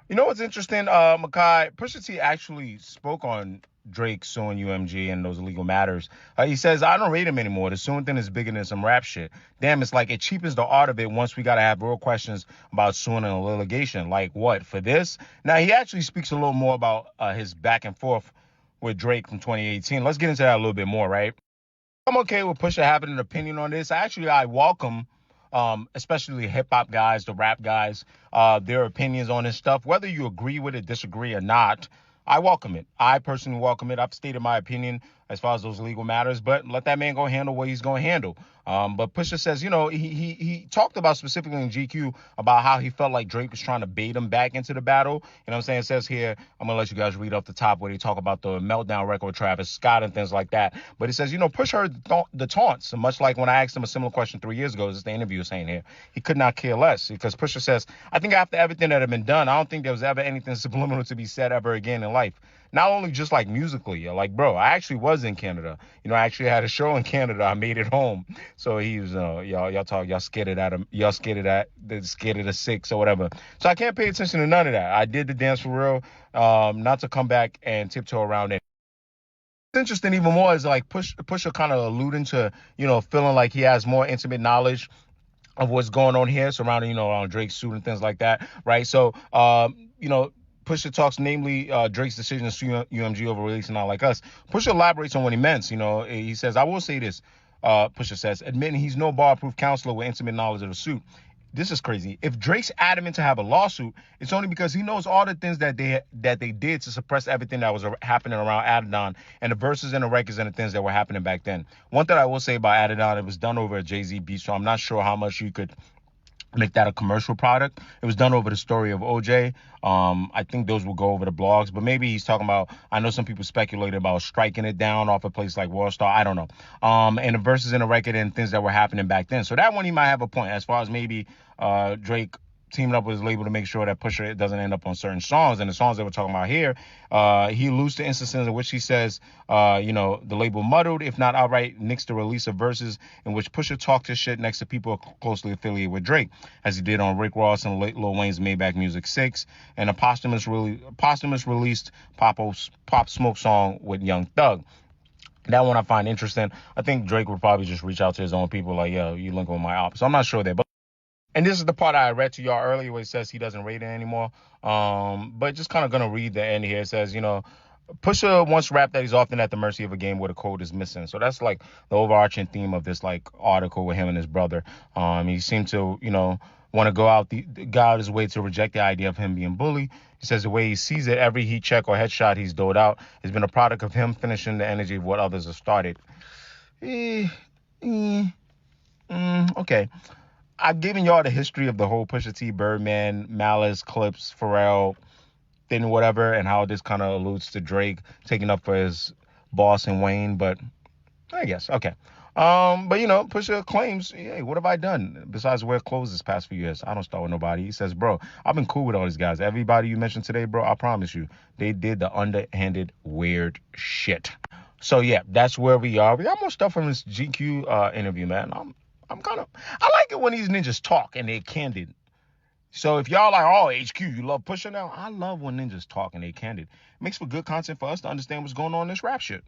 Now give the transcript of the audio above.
You know what's interesting, Makai? Pusha T actually spoke on Drake suing UMG and those legal matters. He says, I don't rate him anymore. The suing thing is bigger than some rap shit. Damn, it's like it cheapens the art of it once we got to have real questions about suing and litigation. Like what? For this? Now, he actually speaks a little more about his back and forth with Drake from 2018. Let's get into that a little bit more, right? I'm okay with Pusha having an opinion on this. Actually, I welcome, especially hip hop guys, the rap guys, their opinions on this stuff. Whether you agree with it, disagree, or not, I welcome it. I personally welcome it. I've stated my opinion as far as those legal matters, but let that man go handle what he's going to handle. But Pusha says, he talked about specifically in GQ about how he felt like Drake was trying to bait him back into the battle. You know what I'm saying? It says here, I'm gonna let you guys read off the top where they talk about the meltdown record with Travis Scott and things like that. But it says, Push heard the taunts, much like when I asked him a similar question 3 years ago. This is the interview saying here. He could not care less because Pusha says, I think after everything that had been done, I don't think there was ever anything subliminal to be said ever again in life. Not only just like musically, like, bro, I actually was in Canada. I actually had a show in Canada. I made it home. So he was, y'all scared of that. Y'all scared of the six or whatever. So I can't pay attention to none of that. I did the dance for real, not to come back and tiptoe around it. What's interesting even more is like Pusha kind of alluding to, feeling like he has more intimate knowledge of what's going on here surrounding, around Drake's suit and things like that, right? So, Pusha talks, namely Drake's decision to sue UMG over releasing Not Like Us. Pusha elaborates on what he meant. He says, I will say this, Pusha says, admitting he's no bar-proof counselor with intimate knowledge of the suit. This is crazy. If Drake's adamant to have a lawsuit, it's only because he knows all the things that they did to suppress everything that was happening around Adidon and the verses and the records and the things that were happening back then. One thing I will say about Adidon, it was done over a Jay-Z beat, so I'm not sure how much you could make that a commercial product. It was done over the story of OJ. I think those will go over the blogs, but maybe he's talking about, I know some people speculated about striking it down off a place like Worldstar. I don't know. And the verses in the record and things that were happening back then. So that one, he might have a point as far as maybe Drake teaming up with his label to make sure that Pusha doesn't end up on certain songs. And the songs that we're talking about here, he alludes to instances in which he says, the label muddled, if not outright, nixed the release of verses in which Pusha talked his shit next to people closely affiliated with Drake, as he did on Rick Ross and Lil Wayne's Maybach Music 6, and a posthumous released Pop Smoke song with Young Thug. That one I find interesting. I think Drake would probably just reach out to his own people like, yo, you link with my op. So I'm not sure there. And this is the part I read to y'all earlier where it says he doesn't rate it anymore. But just kind of going to read the end here. It says, Pusha once rapped that he's often at the mercy of a game where the code is missing. So that's like the overarching theme of this like article with him and his brother. He seemed to, want to go out his way to reject the idea of him being bullied. He says the way he sees it, every heat check or headshot he's doled out has been a product of him finishing the energy of what others have started. Okay. I've given y'all the history of the whole Pusha T, Birdman, Malice, Clips, Pharrell, then whatever, and how this kind of alludes to Drake taking up for his boss and Wayne, but I guess, okay. But Pusha claims, hey, what have I done besides wear clothes this past few years? I don't start with nobody. He says, bro, I've been cool with all these guys. Everybody you mentioned today, bro, I promise you, they did the underhanded weird shit. So yeah, that's where we are. We got more stuff from this GQ interview, man. I like it when these ninjas talk and they're candid. So if y'all like, oh, HQ, you love Pusha now? I love when ninjas talk and they're candid. It makes for good content for us to understand what's going on in this rap shit.